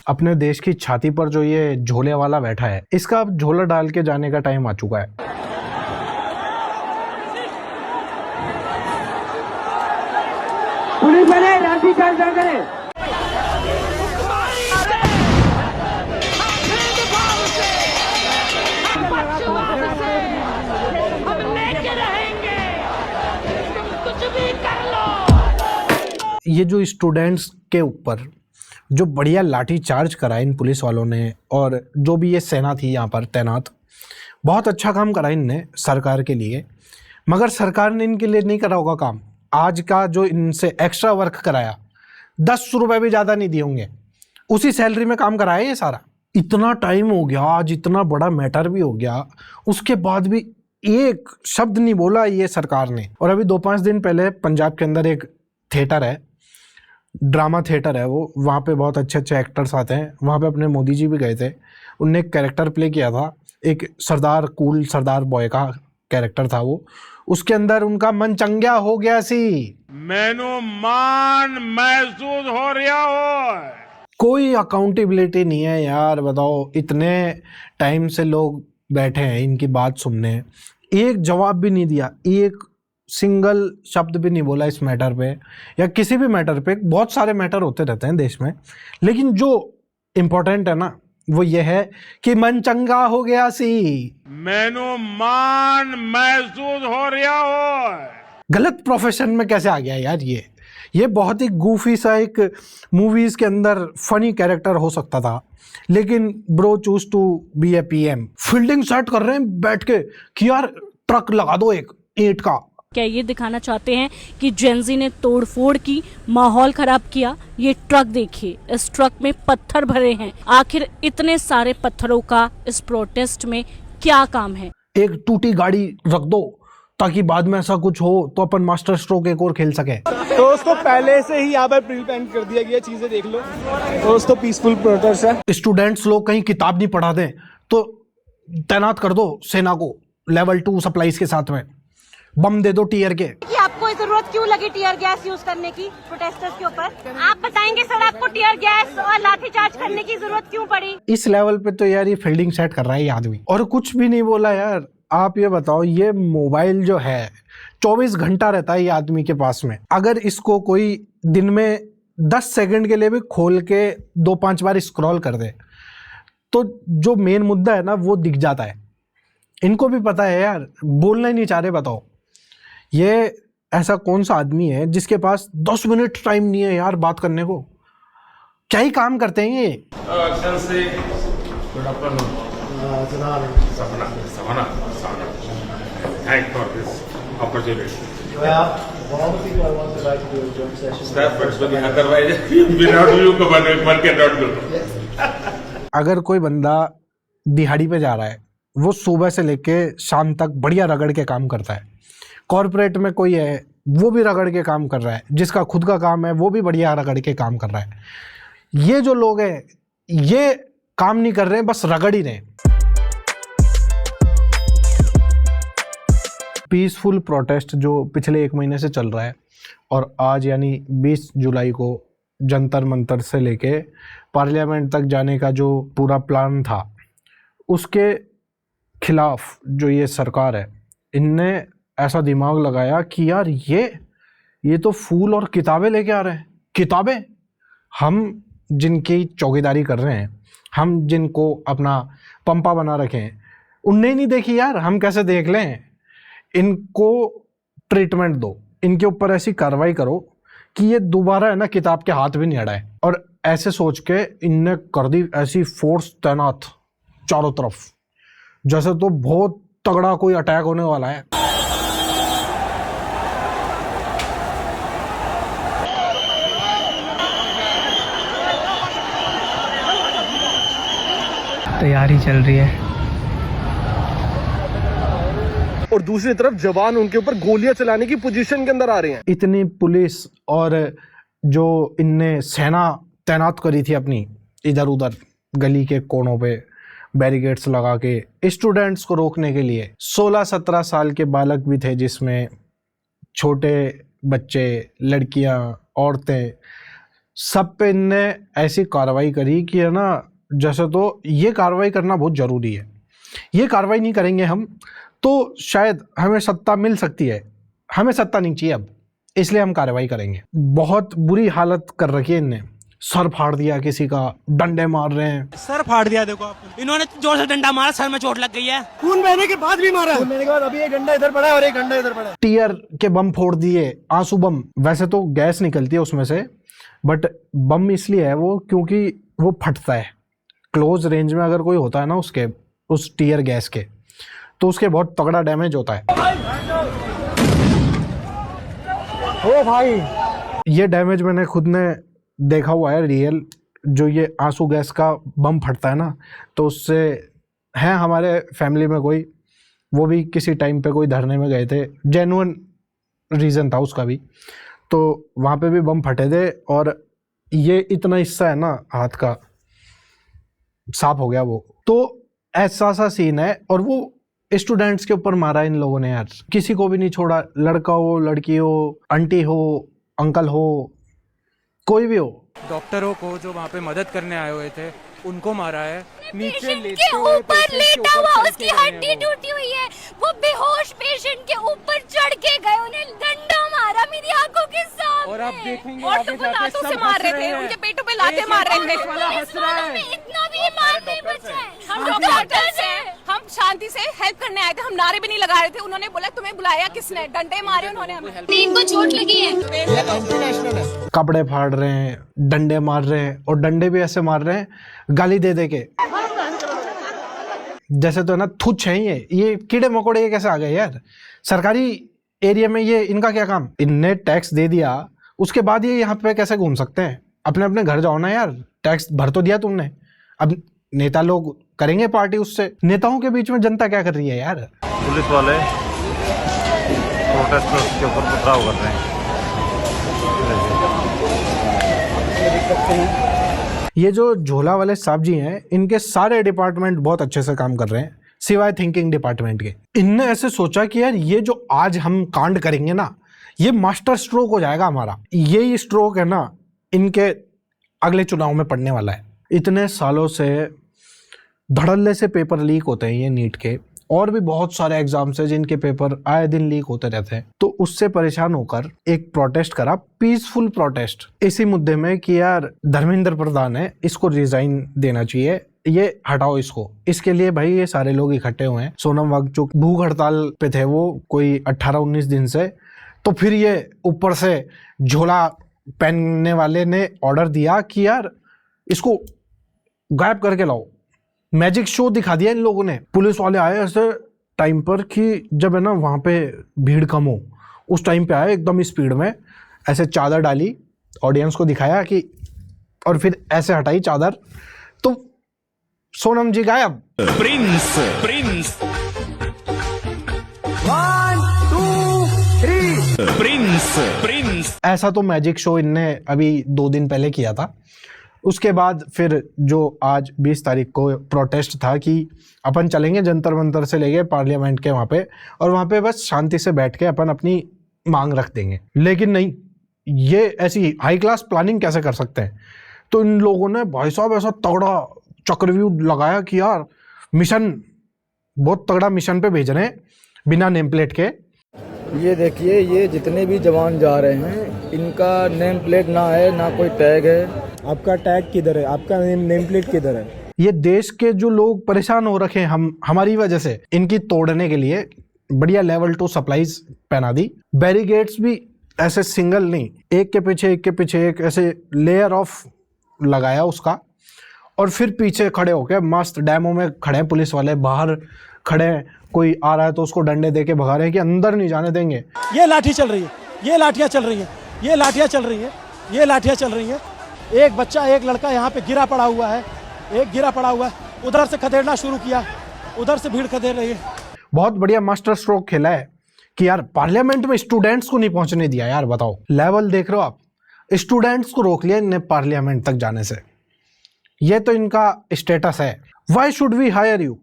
अपने देश की छाती पर जो ये झोले वाला बैठा है, इसका अब झोला डाल के जाने का टाइम आ चुका है। पुलिस वाले लाठीचार्ज न करें। ये जो स्टूडेंट्स के ऊपर जो बढ़िया लाठी चार्ज करा इन पुलिस वालों ने, और जो भी ये सेना थी यहाँ पर तैनात, बहुत अच्छा काम करा इनने सरकार के लिए। मगर सरकार ने इनके लिए नहीं करा होगा काम। आज का जो इनसे एक्स्ट्रा वर्क कराया, 10 रुपये भी ज़्यादा नहीं दिए होंगे, उसी सैलरी में काम कराया ये सारा। इतना टाइम हो गया, आज इतना बड़ा मैटर भी हो गया, उसके बाद भी एक शब्द नहीं बोला ये सरकार ने। और अभी 2-5 दिन पहले पंजाब के अंदर एक थिएटर है, ड्रामा थिएटर है वो, वहाँ पे बहुत अच्छे अच्छे एक्टर्स आते हैं। वहाँ पे अपने मोदी जी भी गए थे, उनने एक कैरेक्टर प्ले किया था, एक सरदार कूल सरदार बॉय का कैरेक्टर था वो। उसके अंदर उनका मन चंगा हो गया सी, मैनू मान महसूस हो रहा हो। कोई अकाउंटेबिलिटी नहीं है यार। बताओ, इतने टाइम से लोग बैठे हैं इनकी बात सुनने, एक जवाब भी नहीं दिया, एक सिंगल शब्द भी नहीं बोला इस मैटर पे या किसी भी मैटर पे। बहुत सारे मैटर होते रहते हैं देश में, लेकिन जो इम्पोर्टेंट है ना वो ये है कि मन चंगा हो गया सी, मैनू मान महसूस हो रहा हो। गलत प्रोफेशन में कैसे आ गया यार ये बहुत ही गूफी सा एक मूवीज के अंदर फनी कैरेक्टर हो सकता था, लेकिन bro choose to be a PM. Fielding set कर रहे हैं बैठ के कि यार ट्रक लगा दो एक ईंट का। क्या ये दिखाना चाहते हैं कि जेनजी ने तोड़फोड़ की, माहौल खराब किया? ये ट्रक देखिए, इस ट्रक में पत्थर भरे हैं। आखिर इतने सारे पत्थरों का इस प्रोटेस्ट में क्या काम है? एक टूटी गाड़ी रख दो ताकि बाद में ऐसा कुछ हो तो अपन मास्टर स्ट्रोक एक और खेल सके। तो उसको पहले से ही यहाँ पर प्रिपेयर कर दिया गया, चीजें देख लो। दोस्तों पीसफुल प्रोटेस्ट है। स्टूडेंट्स लोग कहीं किताब नहीं पढ़ा दें तो तैनात कर दो सेना को लेवल 2 सप्लाईज के साथ में, बम दे दो टीयर के। कि आपको जरूरत क्यों लगी टीयर गैस यूज करने की प्रोटेस्टर्स के ऊपर? आप बताएंगे सर, आपको टीयर गैस और लाठीचार्ज करने की जरूरत क्यों पड़ी? इस लेवल पे तो यार ये फील्डिंग सेट कर रहा है ये आदमी, और कुछ भी नहीं बोला यार। आप ये बताओ, ये मोबाइल जो है 24 घंटा रहता है ये आदमी के पास में। अगर इसको कोई दिन में 10 सेकंड के लिए भी खोल के 2-5 बार स्क्रॉल कर दे तो जो मेन मुद्दा है ना वो दिख जाता है। इनको भी पता है यार, बोलना ही नहीं चाह रहे। बताओ, ये ऐसा कौन सा आदमी है जिसके पास 10 मिनट टाइम नहीं है यार बात करने को? क्या ही काम करते हैं ये। अगर कोई बंदा दिहाड़ी पे जा रहा है, वो सुबह से लेके शाम तक बढ़िया रगड़ के काम करता है। कॉर्पोरेट में कोई है, वो भी रगड़ के काम कर रहा है। जिसका खुद का काम है वो भी बढ़िया रगड़ के काम कर रहा है। ये जो लोग हैं ये काम नहीं कर रहे हैं, बस रगड़ ही रहे हैं। पीसफुल प्रोटेस्ट जो पिछले 1 महीने से चल रहा है, और आज यानी 20 जुलाई को जंतर मंतर से लेके पार्लियामेंट तक जाने का जो पूरा प्लान था, उसके खिलाफ जो ये सरकार है, इनने ऐसा दिमाग लगाया कि यार ये तो फूल और किताबें लेके आ रहे हैं। किताबें, हम जिनकी चौकीदारी कर रहे हैं, हम जिनको अपना पंपा बना रखे हैं, उनने नहीं देखी यार, हम कैसे देख लें? इनको ट्रीटमेंट दो, इनके ऊपर ऐसी कार्रवाई करो कि ये दोबारा है ना किताब के हाथ भी नहीं अड़ाए। और ऐसे सोच के इनने कर दी ऐसी फोर्स तैनात चारों तरफ, जैसे तो बहुत तगड़ा कोई अटैक होने वाला है। तैयारी चल रही है और दूसरी तरफ जवान उनके ऊपर गोलियां चलाने की पोजीशन के अंदर आ रहे हैं। इतनी पुलिस और जो इनने सेना तैनात करी थी अपनी इधर उधर गली के कोनों पे बैरिकेड्स लगा के स्टूडेंट्स को रोकने के लिए। 16-17 साल के बालक भी थे, जिसमें छोटे बच्चे, लड़कियां, औरतें सब पे इनने ऐसी कार्रवाई करी कि है ना, जैसे तो ये कार्रवाई करना बहुत ज़रूरी है। ये कार्रवाई नहीं करेंगे हम तो शायद हमें सत्ता मिल सकती है, हमें सत्ता नहीं चाहिए अब, इसलिए हम कार्रवाई करेंगे। बहुत बुरी हालत कर रखी है इनने, सर फाड़ दिया किसी का, डंडे मार रहे हैं। सर फाड़ दिया देखो आपने, इन्होंने जोर से डंडा मारा, सर में चोट लग गई है, खून बहने के बाद भी मारा, खून बहने के बाद अभी एक डंडा इधर पड़ा है और एक डंडा इधर पड़ा है। टीयर के बम फोड़ दिए, आंसू बम। वैसे तो गैस निकलती है उसमें से, बट बम इसलिए है वो क्योंकि वो फटता है। क्लोज रेंज में अगर कोई होता है ना उसके, उस टीयर गैस के, तो उसके बहुत तगड़ा डैमेज होता है। ओ भाई, ये डैमेज मैंने खुद ने देखा हुआ है रियल। जो ये आंसू गैस का बम फटता है ना, तो उससे है हमारे फैमिली में कोई, वो भी किसी टाइम पे कोई धरने में गए थे, जेन्युइन रीज़न था उसका भी, तो वहाँ पे भी बम फटे थे और ये इतना हिस्सा है ना हाथ का साफ हो गया वो। तो ऐसा सा सीन है। और वो स्टूडेंट्स के ऊपर मारा इन लोगों ने यार, किसी को भी नहीं छोड़ा, लड़का हो, लड़की हो, आंटी हो, अंकल हो, कोई भी हो। डॉक्टरों को जो वहाँ पे मदद करने आए हुए थे उनको मारा है। नीचे के ऊपर लेटा हुआ, उसकी हड्डी टूटी हुई है, वो बेहोश पेशेंट के ऊपर चढ़ के गए, उन्हें डंडा मारा मेरी आंखों के सामने। और आप देखेंगे और आगे जाके लातों से सब मार हंस रहे रहे थे, हैं। उनके पेटों पे लाते मार रहे थे। हंस रहा है। इतना भी ईमान नहीं बचा है। हम डॉक्टर्स हैं, हम शांति से हेल्प करने आए थे, हम नारे भी नहीं लगा रहे थे। उन्होंने बोला तुम्हें बुलाया किसने, डंडे मारे उन्होंने हमें, इनको चोट लगी है। कपड़े फाड़ रहे हैं, डंडे मार रहे हैं, और डंडे भी ऐसे मार रहे हैं गाली दे दे के, जैसे तो है ना तुच्छ है ये कीड़े मकोड़े ये कैसे आ गए यार सरकारी एरिया में। ये इनका क्या काम, इनने टैक्स दे दिया उसके बाद ये यहाँ पे कैसे घूम सकते हैं। अपने अपने घर जाओ ना यार, टैक्स भर तो दिया तुमने। अब नेता लोग करेंगे पार्टी उससे, नेताओं के बीच में जनता क्या कर रही है यार। पुलिस वाले प्रोटेस्टर्स के ऊपर पथराव कर रहे हैं। ये जो झोला वाले साहब जी हैं, इनके सारे डिपार्टमेंट बहुत अच्छे से काम कर रहे हैं सिवाय थिंकिंग डिपार्टमेंट के। इनने ऐसे सोचा कि यार ये जो आज हम कांड करेंगे ना, ये मास्टर स्ट्रोक हो जाएगा हमारा। यही स्ट्रोक है ना इनके अगले चुनाव में पड़ने वाला है। इतने सालों से धड़ल्ले से पेपर लीक होते हैं ये नीट के, और भी बहुत सारे एग्जाम्स हैं जिनके पेपर आए दिन लीक होते रहते हैं। तो उससे परेशान होकर एक प्रोटेस्ट करा, पीसफुल प्रोटेस्ट, इसी मुद्दे में कि यार धर्मेंद्र प्रधान है, इसको रिजाइन देना चाहिए, ये हटाओ इसको। इसके लिए भाई ये सारे लोग इकट्ठे हुए हैं। सोनम वांगचुक भूख हड़ताल पे थे वो कोई 18-19 दिन से। तो फिर ये ऊपर से झोला पहनने वाले ने ऑर्डर दिया कि यार इसको गायब करके लाओ। मैजिक शो दिखा दिया इन लोगों ने। पुलिस वाले आए ऐसे टाइम पर कि जब है ना वहाँ पे भीड़ कम हो, उस टाइम पे आए एकदम स्पीड में, ऐसे चादर डाली, ऑडियंस को दिखाया कि, और फिर ऐसे हटाई चादर, तो सोनम जी गायब। प्रिंस प्रिंस 1 2 3 प्रिंस प्रिंस ऐसा तो मैजिक शो इनने अभी 2 दिन पहले किया था। उसके बाद फिर जो आज 20 तारीख को प्रोटेस्ट था कि अपन चलेंगे जंतर मंतर से लेके पार्लियामेंट के वहाँ पे, और वहाँ पे बस शांति से बैठ के अपन अपनी मांग रख देंगे। लेकिन नहीं, ये ऐसी हाई क्लास प्लानिंग कैसे कर सकते हैं। तो इन लोगों ने भाई साहब ऐसा तगड़ा चक्रव्यूह लगाया कि यार मिशन, बहुत तगड़ा मिशन पे भेज रहे हैं बिना नेम प्लेट के। ये देखिए, ये जितने भी जवान जा रहे हैं इनका नेम प्लेट ना है, ना कोई टैग है। आपका टैग किधर है, आपका नेम प्लेट किधर है। ये देश के जो लोग परेशान हो रखे हैं हमारी वजह से, इनकी तोड़ने के लिए बढ़िया लेवल 2 सप्लाईज पहना दी। बैरिगेड्स भी ऐसे सिंगल नहीं, एक के पीछे एक ऐसे लेयर ऑफ लगाया उसका, और फिर पीछे खड़े होके मस्त डैमों में खड़े हैं पुलिस वाले, बाहर खड़े हैं, कोई आ रहा है तो उसको डंडे दे के भगा रहे हैं कि अंदर नहीं जाने देंगे। ये लाठी चल रही है, ये लाठियाँ चल रही हैं, ये लाठियाँ चल रही हैं, ये लाठियाँ चल रही हैं। एक बच्चा, एक लड़का यहाँ पे गिरा पड़ा हुआ है, एक गिरा पड़ा हुआ है, उधर से खदेड़ना शुरू किया, उधर से भीड़ खदेड़ रही है। बहुत बढ़िया मास्टर स्ट्रोक खेला है कि यार पार्लियामेंट में स्टूडेंट्स को नहीं पहुंचने दिया। यार बताओ, लेवल देख रहे हो आप, स्टूडेंट्स को रोक लिया इनने पार्लियामेंट तक जाने से। ये तो इनका स्टेटस है। Why should we hire you.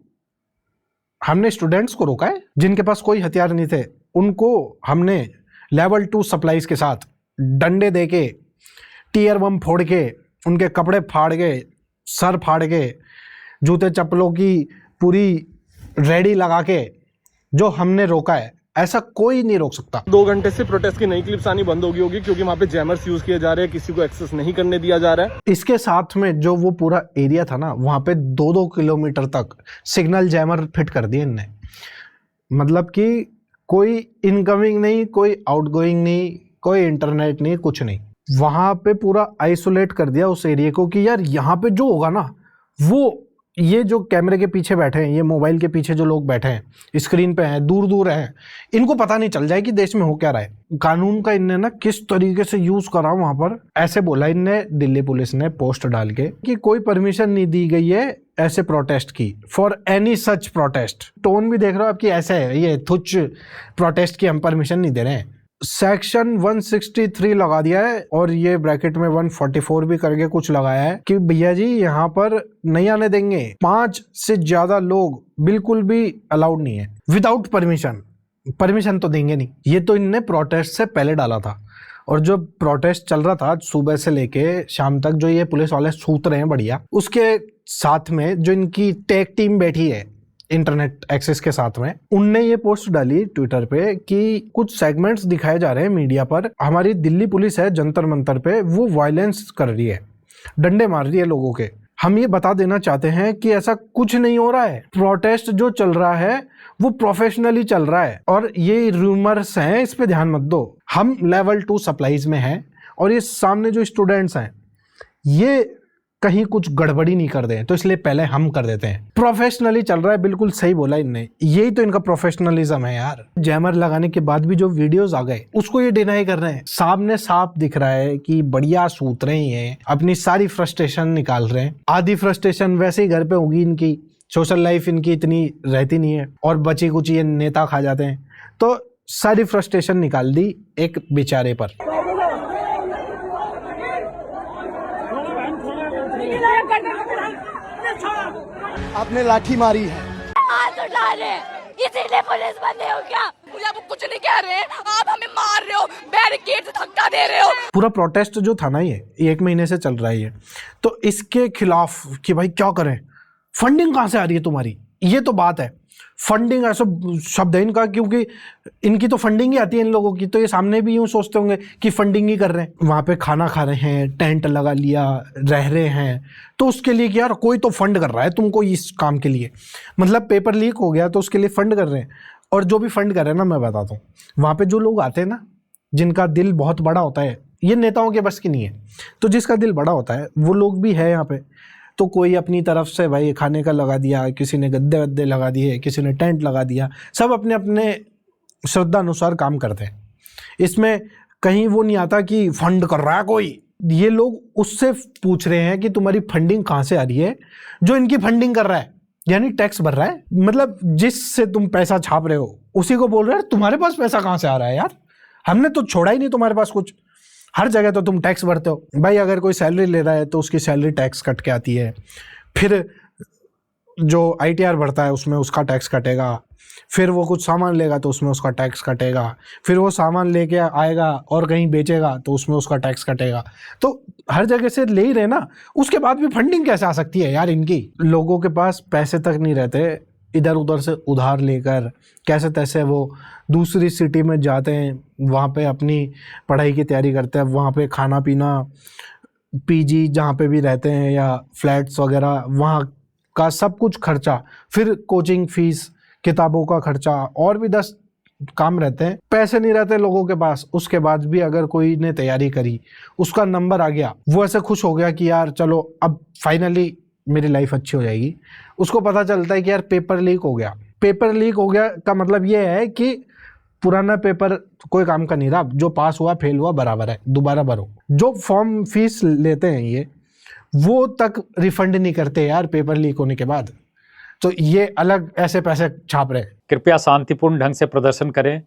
हमने स्टूडेंट्स को रोका है जिनके पास कोई हथियार नहीं थे, उनको हमने लेवल 2 सप्लाईज के साथ डंडे दे के टीयर बम फोड़ के, उनके कपड़े फाड़ के, सर फाड़ के, जूते चप्पलों की पूरी रेडी लगा के जो हमने रोका है, ऐसा कोई नहीं रोक सकता। 2 घंटे से प्रोटेस्ट की नई क्लिप्स आनी बंद होगी क्योंकि वहाँ पे जैमर्स यूज किए जा रहे हैं, किसी को एक्सेस नहीं करने दिया जा रहा है। इसके साथ में जो वो पूरा एरिया था ना, वहाँ पे 2-2 किलोमीटर तक सिग्नल जैमर फिट कर दिए इनने। मतलब कि कोई इनकमिंग नहीं, कोई आउटगोइंग नहीं, कोई इंटरनेट नहीं, कुछ नहीं। वहाँ पे पूरा आइसोलेट कर दिया उस एरिया को कि यार यहाँ पे जो होगा ना, वो ये जो कैमरे के पीछे बैठे हैं, ये मोबाइल के पीछे जो लोग बैठे हैं, स्क्रीन पे हैं, दूर दूर हैं, इनको पता नहीं चल जाए कि देश में हो क्या रहा है। कानून का इनने ना किस तरीके से यूज करा वहां पर, ऐसे बोला इनने, दिल्ली पुलिस ने पोस्ट डाल के कि कोई परमिशन नहीं दी गई है ऐसे प्रोटेस्ट की, for any such protest. Tone भी देख रहे हो आपकी, ऐसे है ये तुच्छ प्रोटेस्ट की हम परमिशन नहीं दे रहे हैं। सेक्शन 163 लगा दिया है और ये ब्रैकेट में 144 भी करके कुछ लगाया है कि भैया जी यहाँ पर नहीं आने देंगे, 5 से ज्यादा लोग बिल्कुल भी अलाउड नहीं है विदाउट परमिशन। परमिशन तो देंगे नहीं। ये तो इनने प्रोटेस्ट से पहले डाला था, और जो प्रोटेस्ट चल रहा था सुबह से लेके शाम तक, जो ये पुलिस वाले सूत रहे हैं बढ़िया, उसके साथ में जो इनकी टेक टीम बैठी है इंटरनेट एक्सेस के साथ में, उनने ये पोस्ट डाली ट्विटर पे कि कुछ सेगमेंट्स दिखाए जा रहे हैं मीडिया पर, हमारी दिल्ली पुलिस है जंतर मंतर पे, वो वायलेंस कर रही है, डंडे मार रही है लोगों के। हम ये बता देना चाहते हैं कि ऐसा कुछ नहीं हो रहा है। प्रोटेस्ट जो चल रहा है वो प्रोफेशनली चल रहा है, और ये रूमर्स हैं, इस पे ध्यान मत दो। हम लेवल 2 सप्लाईज में हैं, और ये सामने जो स्टूडेंट्स हैं ये कहीं कुछ गड़बड़ी नहीं कर दें, तो इसलिए पहले हम कर देते हैं। प्रोफेशनली चल रहा है, बिल्कुल सही बोला इनने, यही तो इनका प्रोफेशनलिज्म है यार। जैमर लगाने के बाद भी जो वीडियोस आ गए उसको ये डिनाई कर रहे हैं। सामने साफ दिख रहा है कि बढ़िया सूत रहे हैं, अपनी सारी फ्रस्ट्रेशन निकाल रहे हैं। आधी फ्रस्ट्रेशन वैसे ही घर पे होगी इनकी, सोशल लाइफ इनकी इतनी रहती नहीं है, और बची कुची ये नेता खा जाते हैं, तो सारी फ्रस्ट्रेशन निकाल दी एक बेचारे पर। आपने लाठी मारी है, हाथ उठा रहे, इसीलिए पुलिस बंदे हो क्या? मुझे आप कुछ नहीं कह रहे हैं, आप हमें मार रहे हो, बैरिकेड से धक्का दे रहे हो। पूरा प्रोटेस्ट जो था ना, ये 1 महीने से चल रहा है ये, तो इसके खिलाफ कि भाई क्या करें, फंडिंग कहाँ से आ रही है तुम्हारी, ये तो बात है। फंडिंग ऐसा शब्द है इनका, क्योंकि इनकी तो फंडिंग ही आती है इन लोगों की, तो ये सामने भी यूं सोचते होंगे कि फंडिंग ही कर रहे हैं। वहाँ पे खाना खा रहे हैं, टेंट लगा लिया, रह रहे हैं, तो उसके लिए कि यार कोई तो फंड कर रहा है तुमको इस काम के लिए, मतलब पेपर लीक हो गया तो उसके लिए फंड कर रहे हैं। और जो भी फंड कर रहे हैं ना, मैं बताता हूँ, वहाँ पे जो लोग आते हैं ना, जिनका दिल बहुत बड़ा होता है, ये नेताओं के बस की नहीं है, तो जिसका दिल बड़ा होता है वो लोग भी है यहाँ पे। तो कोई अपनी तरफ से भाई खाने का लगा दिया, किसी ने गद्दे वद्दे लगा दिए, किसी ने टेंट लगा दिया, सब अपने अपने श्रद्धा अनुसार काम करते हैं। इसमें कहीं वो नहीं आता कि फंड कर रहा है कोई। ये लोग उससे पूछ रहे हैं कि तुम्हारी फंडिंग कहाँ से आ रही है, जो इनकी फंडिंग कर रहा है, यानी टैक्स भर रहा है। मतलब जिससे तुम पैसा छाप रहे हो उसी को बोल रहे हैं तुम्हारे पास पैसा कहाँ से आ रहा है यार, हमने तो छोड़ा ही नहीं तुम्हारे पास कुछ, हर जगह तो तुम टैक्स भरते हो। भाई अगर कोई सैलरी ले रहा है तो उसकी सैलरी टैक्स कट के आती है, फिर जो ITR भरता है उसमें उसका टैक्स कटेगा, फिर वो कुछ सामान लेगा तो उसमें उसका टैक्स कटेगा, फिर वो सामान लेके आएगा और कहीं बेचेगा तो उसमें उसका टैक्स कटेगा। तो हर जगह से ले ही रहे ना, उसके बाद भी फंडिंग कैसे आ सकती है यार इनकी। लोगों के पास पैसे तक नहीं रहते, इधर उधर से उधार लेकर कैसे तैसे वो दूसरी सिटी में जाते हैं, वहाँ पे अपनी पढ़ाई की तैयारी करते हैं, वहाँ पे खाना पीना, PG जहाँ पे भी रहते हैं या फ्लैट्स वगैरह, वहाँ का सब कुछ खर्चा, फिर कोचिंग फीस, किताबों का खर्चा, और भी 10 काम रहते हैं। पैसे नहीं रहते लोगों के पास, उसके बाद भी अगर कोई ने तैयारी करी, उसका नंबर आ गया, वो ऐसे खुश हो गया कि यार चलो अब फाइनली मेरी लाइफ अच्छी हो जाएगी। उसको पता चलता है कि यार पेपर लीक हो गया। पेपर लीक हो गया का मतलब ये है कि पुराना पेपर कोई काम का नहीं रहा, जो पास हुआ फेल हुआ बराबर है, दोबारा भरो। जो फॉर्म फीस लेते हैं ये, वो तक रिफंड नहीं करते यार पेपर लीक होने के बाद, तो ये अलग ऐसे पैसे छाप रहे हैं। कृपया शांतिपूर्ण ढंग से प्रदर्शन करें,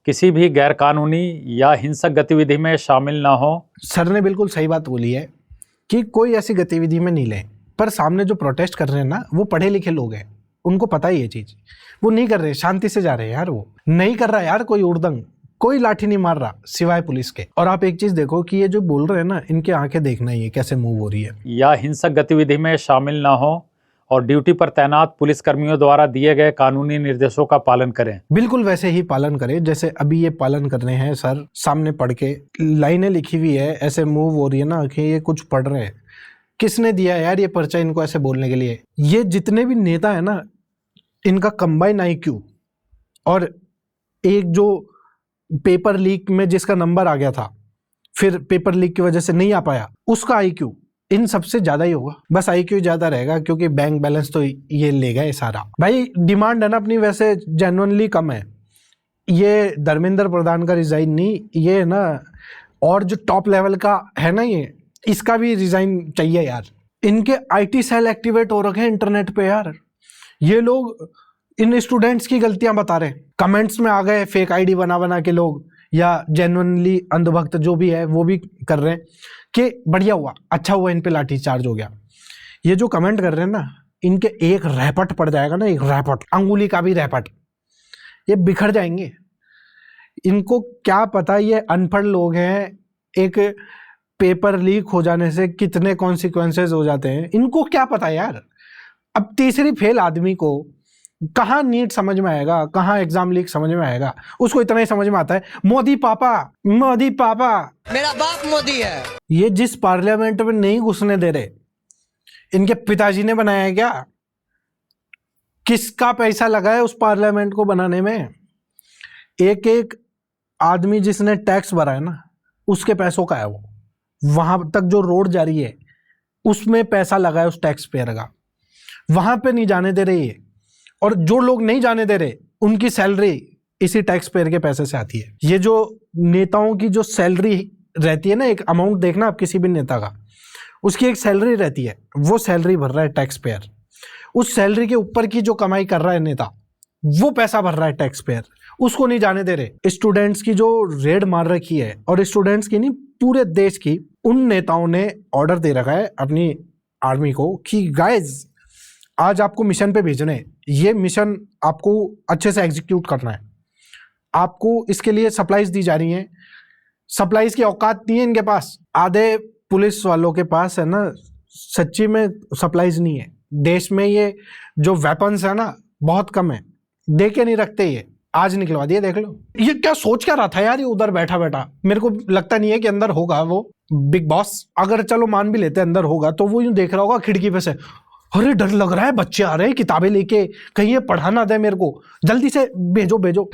किसी भी गैरकानूनी या हिंसक गतिविधि में शामिल ना हो। सर ने बिल्कुल सही बात बोली है कि कोई ऐसी गतिविधि में नहीं लें, पर सामने जो प्रोटेस्ट कर रहे हैं ना, वो पढ़े लिखे लोग हैं, उनको पता ही ये चीज़, वो नहीं कर रहे, शांति से जा रहे हैं यार। वो नहीं कर रहा यार कोई उड़दंग, कोई लाठी नहीं मार रहा सिवाय पुलिस के। और आप एक चीज देखो कि ये जो बोल रहे हैं ना, इनके आंखें देखना ही है कैसे मूव हो रही है। या हिंसक गतिविधि में शामिल ना हो और ड्यूटी पर तैनात पुलिस कर्मियों द्वारा दिए गए कानूनी निर्देशों का पालन करें। बिल्कुल वैसे ही पालन करें जैसे अभी ये पालन कर रहे हैं सर। सामने पढ़ के लाइनें लिखी हुई है, ऐसे मूव हो रही है ना कि ये कुछ पढ़ रहे हैं। किसने दिया यार ये पर्चा इनको ऐसे बोलने के लिए? ये जितने भी नेता है ना, इनका कंबाइन IQ और एक जो पेपर लीक में जिसका नंबर आ गया था, फिर पेपर लीक की वजह से नहीं आ पाया, उसका IQ इन सबसे ज्यादा ही होगा। बस IQ ज्यादा रहेगा क्योंकि बैंक बैलेंस तो ये लेगा ये सारा। भाई डिमांड है ना अपनी वैसे जेन्युइनली कम है। ये धर्मेंद्र प्रधान का रिजाइन नहीं, ये ना और जो टॉप लेवल का है ना, ये इसका भी रिजाइन चाहिए यार। इनके IT सेल एक्टिवेट हो रखे हैं इंटरनेट पे यार। ये लोग इन स्टूडेंट्स की गलतियां बता रहे हैं, कमेंट्स में आ गए फेक ID बना बना के लोग, या जेन्युइनली अंधभक्त जो भी है वो भी कर रहे हैं कि बढ़िया हुआ, अच्छा हुआ इन पे लाठी चार्ज हो गया। ये जो कमेंट कर रहे हैं ना, इनके एक रैपट पड़ जाएगा ना, एक रैपट, अंगुली का भी रैपट, ये बिखर जाएंगे। इनको क्या पता ये अनपढ़ लोग हैं, एक पेपर लीक हो जाने से कितने कॉन्सिक्वेंसेस हो जाते हैं, इनको क्या पता यार। अब तीसरी फेल आदमी को कहाँ नीट समझ में आएगा, कहाँ एग्जाम लीक समझ में आएगा? उसको इतना ही समझ में आता है मोदी पापा, मोदी पापा, मेरा बाप मोदी है। ये जिस पार्लियामेंट में नहीं घुसने दे रहे, इनके पिताजी ने बनाया है क्या? किसका पैसा लगा है उस पार्लियामेंट को बनाने में? एक एक आदमी जिसने टैक्स भरा है ना, उसके पैसों का है वो। वहां तक जो रोड जा रही है उसमें पैसा लगा है उस टैक्स पेयर का, वहां पे नहीं जाने दे रही है। और जो लोग नहीं जाने दे रहे उनकी सैलरी इसी टैक्स पेयर के पैसे से आती है। ये जो नेताओं की जो सैलरी रहती है ना, एक अमाउंट देखना आप किसी भी नेता का, उसकी एक सैलरी रहती है, वो सैलरी भर रहा है टैक्स पेयर। उस सैलरी के ऊपर की जो कमाई कर रहा है नेता, वो पैसा भर रहा है टैक्स पेयर, उसको नहीं जाने दे रहे। स्टूडेंट्स की जो रेड मार रखी है, और स्टूडेंट्स की नहीं पूरे देश की, उन नेताओं ने ऑर्डर दे रखा है अपनी आर्मी को कि गाइज आज आपको मिशन पे भेजने हैं, ये मिशन आपको अच्छे से एग्जीक्यूट करना है, आपको इसके लिए सप्लाईज दी जा रही हैं। सप्लाईज की औकात नहीं है इनके पास। आधे पुलिस वालों के पास है ना, सच्ची में सप्लाईज नहीं है। देश में ये जो वेपन्स है ना बहुत कम है, दे के नहीं रखते। ये आज निकलवा दिए, देख लो। ये क्या सोच क्या रहा था यार ये उधर बैठा बैठा? मेरे को लगता नहीं है कि अंदर होगा वो बिग बॉस। अगर चलो मान भी लेते अंदर होगा तो वो यूं देख रहा होगा खिड़की पे से, अरे डर लग रहा है, बच्चे आ रहे हैं किताबें लेके, कहीं ये पढ़ा ना दे मेरे को, जल्दी से भेजो भेजो।